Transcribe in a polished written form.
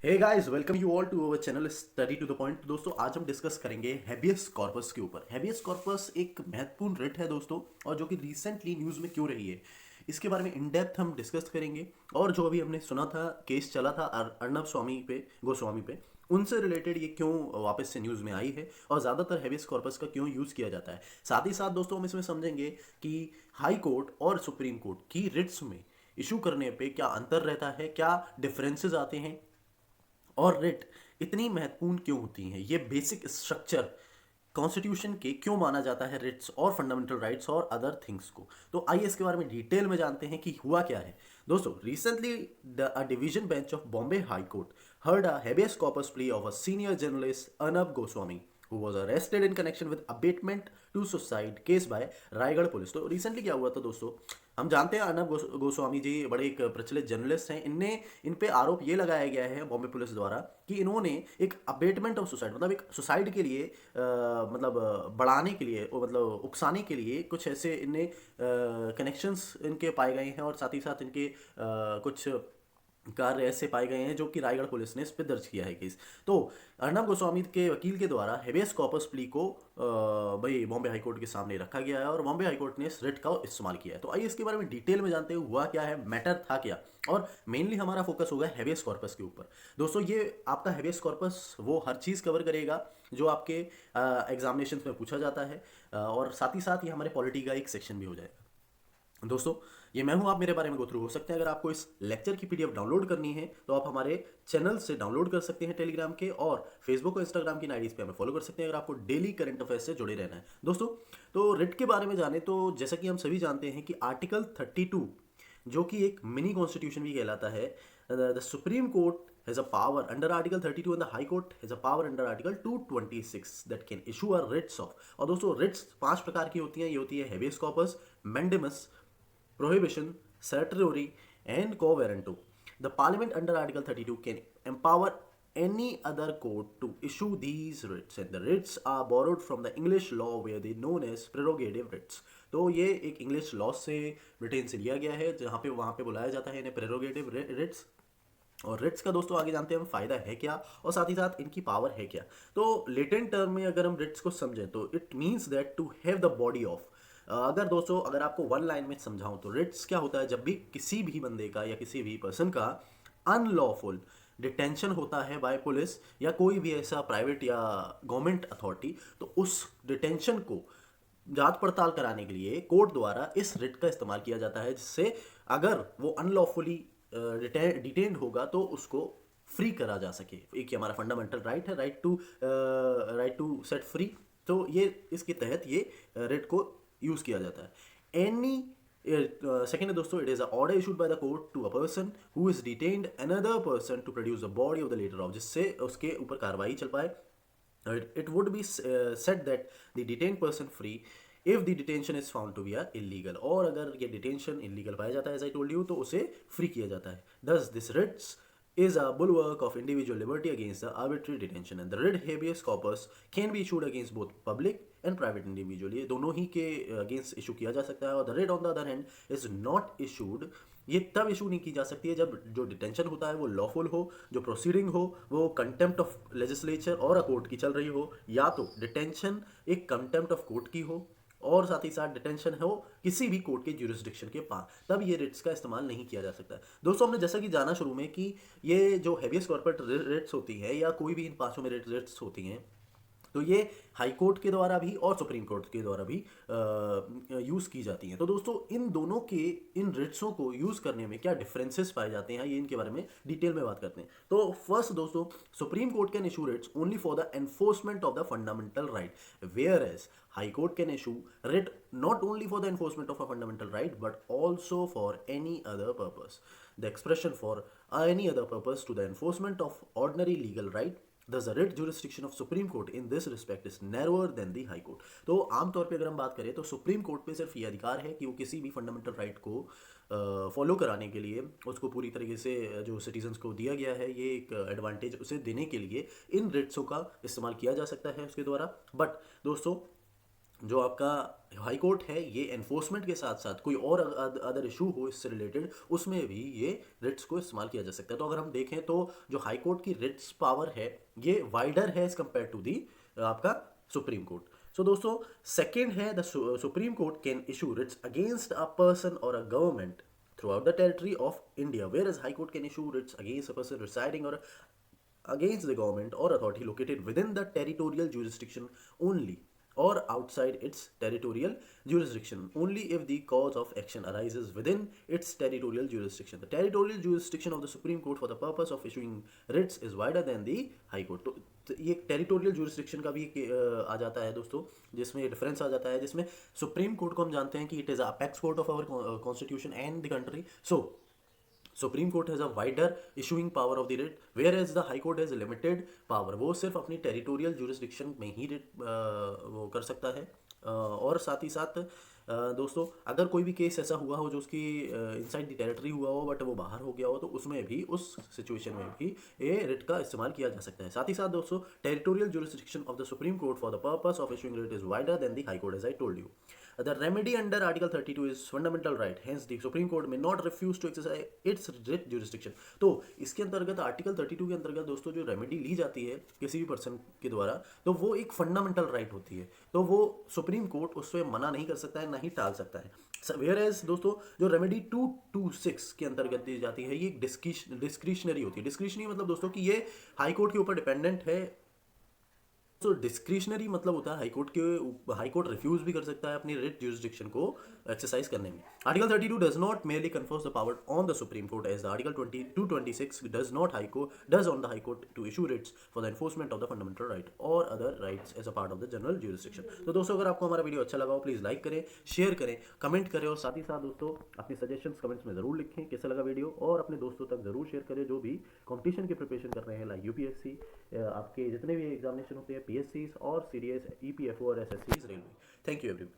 Hey guys, welcome you all to our channel study to the point. दोस्तों, आज हम discuss करेंगे habeas corpus के ऊपर। हैबियस कॉर्पस एक महत्वपूर्ण रिट है दोस्तों, और जो कि रिसेंटली न्यूज़ में क्यों रही है इसके बारे में इन डेप्थ हम डिस्कस करेंगे। और जो अभी हमने सुना था, केस चला था अर्नब स्वामी पे, गोस्वामी पे, उनसे रिलेटेड ये क्यों वापस से न्यूज़ में आई है और ज़्यादातर हैबियस कॉर्पस का क्यों यूज़ किया जाता है। साथ ही साथ दोस्तों हम इसमें समझेंगे कि हाई कोर्ट और सुप्रीम कोर्ट की रिट्स में इशू करने पे क्या अंतर रहता है, क्या डिफरेंसेस आते हैं, और रिट इतनी महत्वपूर्ण क्यों होती हैं, ये बेसिक स्ट्रक्चर कॉन्स्टिट्यूशन के क्यों माना जाता है रिट्स और फंडामेंटल राइट्स और अदर थिंग्स को। तो आइए इसके बारे में डिटेल में जानते हैं कि हुआ क्या है। दोस्तों, recently a division bench of Bombay high court heard a habeas corpus plea of a senior journalist Arnab Goswami, who was arrested in connection with abatement to suicide case by Raigarh police. तो recently क्या हुआ था दोस्तों, हम जानते हैं अर्नब गोस्वामी जी बड़े एक प्रचलित जर्नलिस्ट हैं। इन पे आरोप ये लगाया गया है बॉम्बे पुलिस द्वारा कि इन्होंने एक अबेटमेंट ऑफ सुसाइड, मतलब एक सुसाइड के लिए बढ़ाने के लिए, मतलब उकसाने के लिए कुछ ऐसे इनने कनेक्शंस इनके पाए गए हैं, और साथ ही साथ इनके कुछ कार्य ऐसे पाए गए हैं जो कि रायगढ़ पुलिस ने इस पर दर्ज किया है केस। तो अर्नब गोस्वामी के वकील के द्वारा हेबियस कॉर्पस प्ली को भाई बॉम्बे हाईकोर्ट के सामने रखा गया है, और बॉम्बे हाईकोर्ट ने इस रिट का इस्तेमाल किया है। तो आइए इसके बारे में डिटेल में जानते हैं हुआ क्या है, मैटर था क्या, और मेनली हमारा फोकस होगा हेबियस कॉर्पस के ऊपर। दोस्तों, ये आपका हेबियस कॉर्पस वो हर चीज़ कवर करेगा जो आपके एग्जामिनेशन में पूछा जाता है, और साथ ही साथ ये हमारे पॉलिटी का एक सेक्शन भी हो जाएगा। दोस्तों, ये मैं हूं, आप मेरे बारे में गो थ्रू हो सकते हैं। अगर आपको इस लेक्चर की पीडीएफ डाउनलोड करनी है तो आप हमारे चैनल से डाउनलोड कर सकते हैं टेलीग्राम के, और फेसबुक और इंस्टाग्राम की आईडीज पे हमें फॉलो कर सकते हैं अगर आपको डेली करंट अफेयर्स से जुड़े रहना है। दोस्तों, तो रिट के बारे में जाने तो जैसा कि हम सभी जानते हैं कि आर्टिकल 32, जो कि एक मिनी कॉन्स्टिट्यूशन भी कहलाता है, the supreme court has a power under Article 32 and the High Court has a power under Article 226 that can issue a writs of। और दोस्तों, रिट्स 5 प्रकार की होती हैं। ये होती है habeas corpus, mandamus, prohibition, certiorari, and quo warranto. The Parliament under Article 32 can empower any other court to issue these writs, and the writs are borrowed from the English law where they known as prerogative writs। तो ये एक English law से Britain से लिया गया है, जहाँ पे वहाँ पे बुलाया जाता है इन्हें प्रेरोगेटिव रिट्स। और रिट्स का दोस्तों आगे जानते हैं हम फायदा है क्या, और साथ ही साथ इनकी पावर है क्या। तो लेटेंट टर्म में अगर हम रिट्स को समझें तो it means that to have the body of. अगर दोस्तों, अगर आपको वन लाइन में समझाऊं तो रिट्स क्या होता है, जब भी किसी भी बंदे का या किसी भी पर्सन का अनलॉफुल डिटेंशन होता है बाय पुलिस या कोई भी ऐसा प्राइवेट या गवर्नमेंट अथॉरिटी, तो उस डिटेंशन को जांच पड़ताल कराने के लिए कोर्ट द्वारा इस रिट का इस्तेमाल किया जाता है, जिससे अगर वो अनलॉफुली डिटेन्ड होगा तो उसको फ्री करा जा सके। एक ये हमारा फंडामेंटल राइट है, राइट टू सेट फ्री। तो ये इसके तहत ये रिट को यूज किया जाता है। एनी सेकेंड है दोस्तों, it is a order issued by the court to a person who is detained another person to produce the body of the latter of, जिससे उसके ऊपर कार्रवाई चल पाए। It would be said that the detained person free if the detention is found to be a illegal। और अगर ये detention illegal पाया जाता है, as I told you, तो उसे free किया जाता है। Thus this writs is a bulwark of individual liberty against the arbitrary detention, and the writ habeas corpus can be issued against both public and private individual। ये दोनों ही के against issue किया जा सकता है। और the writ on the other hand is not issued, ये तब इशू नहीं की जा सकती है जब जो डिटेंशन होता है वो लॉफुल हो, जो प्रोसीडिंग हो वो कंटेम्प्ट ऑफ लेजिस्लेचर और अ कोर्ट की चल रही हो, या तो डिटेंशन एक कंटेम्प्ट ऑफ कोर्ट की हो, और साथ ही साथ डिटेंशन हो किसी भी कोर्ट के ज्यूरिसडिक्शन के पास, तब ये रिट्स का इस्तेमाल नहीं किया जा सकता है। दोस्तों, हमने जैसा कि जाना शुरू में कि ये जो हेवियस कॉर्पोरेट रिट्स होती है या कोई भी इन पांचों में रिट्स होती हैं, तो ये हाई कोर्ट के द्वारा भी और सुप्रीम कोर्ट के द्वारा भी यूज़ की जाती हैं। तो दोस्तों, इन दोनों के इन रिट्सों को यूज़ करने में क्या डिफरेंसेस पाए जाते हैं, ये इनके बारे में डिटेल में बात करते हैं। तो फर्स्ट दोस्तों, supreme court can issue writs only for the enforcement of the fundamental right, whereas high court can issue writ not only for the enforcement of a fundamental right but also for any other purpose. The expression for any other purpose to the enforcement of ordinary legal right. Thus, the writ jurisdiction of Supreme Court in this respect is narrower than the High Court। तो आमतौर पे अगर हम बात करें तो supreme court पे सिर्फ ये अधिकार है कि वो किसी भी फंडामेंटल राइट को फॉलो कराने के लिए, उसको पूरी तरीके से जो सिटीजन्स को दिया गया है ये एक एडवांटेज उसे देने के लिए इन रिट्सों का इस्तेमाल किया जा सकता है उसके द्वारा। बट दोस्तों, जो आपका हाई कोर्ट है ये एनफोर्समेंट के साथ साथ कोई और अदर इशू हो इससे रिलेटेड उसमें भी ये रिट्स को इस्तेमाल किया जा सकता है। तो अगर हम देखें तो जो हाई कोर्ट की रिट्स पावर है ये वाइडर है एज कम्पेयर टू दी आपका सुप्रीम कोर्ट। सो दोस्तों सेकंड है the supreme court can issue writs against a person और a government throughout the territory of India, whereas High Court can issue writs against a person residing or against the government or authority located within the territorial jurisdiction only or outside its territorial jurisdiction only if the cause of action arises within its territorial jurisdiction. The territorial jurisdiction of the Supreme Court for the purpose of issuing writs is wider than the High Court. तो ये territorial jurisdiction का भी आ जाता है दोस्तों, जिसमें difference आ जाता है, जिसमें सुप्रीम कोर्ट को हम जानते हैं कि it is apex court of our constitution and the country. So supreme court has a wider issuing power of the writ, whereas the high court has limited power. वो सिर्फ अपनी territorial jurisdiction में ही writ वो कर सकता है. और साथ ही साथ दोस्तों अगर कोई भी केस ऐसा हुआ हो जो उसकी इनसाइड द टेरिटरी हुआ हो बट वो बाहर हो गया हो तो उसमें भी उस सिचुएशन में भी ये रिट का इस्तेमाल किया जा सकता है. साथ ही साथ दोस्तों territorial jurisdiction of the supreme court for the purpose of issuing writ is wider than the high court as I told you. The remedy under Article 32 is fundamental right. Hence, the Supreme Court may not refuse to exercise its writ jurisdiction. तो इसके अंतर्गत article 32 के अंतर्गत दोस्तों जो remedy ली जाती है किसी भी पर्सन के द्वारा तो वो एक फंडामेंटल राइट होती है, तो वो सुप्रीम कोर्ट उससे मना नहीं कर सकता है, ना ही टाल सकता है. वेयर एज दोस्तों जो रेमेडी 226 के अंतर्गत दी जाती है ये एक डिस्क्रिशनरी होती है. डिस्क्रिशनरी मतलब दोस्तों कि ये हाई कोर्ट के ऊपर डिपेंडेंट है. तो डिस्क्रिशनरी मतलब होता है हाई कोर्ट रिफ्यूज भी कर सकता है अपनी रिट जुरिस्डिक्शन को एक्सरसाइज करने में. Article 32 does not merely confers the power on the supreme Court as the article 226 does not High Court does on the high Court to issue writs for the enforcement of the fundamental right और other rights as a part of the general jurisdiction. तो दोस्तों अगर आपको हमारा video अच्छा लगा हो please like करें, शेयर करें, कमेंट करें और साथ ही साथ दोस्तों अपने सजेशंस कमेंट्स में ज़रूर लिखें कैसा लगा वीडियो, और अपने दोस्तों तक ज़रूर शेयर करें जो भी कॉम्पिटिशन की प्रिपरेशन कर रहे हैं लाइक यूपीएससी, आपके जितने भी एग्जामिनेशन होते हैं पीएससी और सीडीएस ईपीएफओ और SSC railway. Thank you everyone.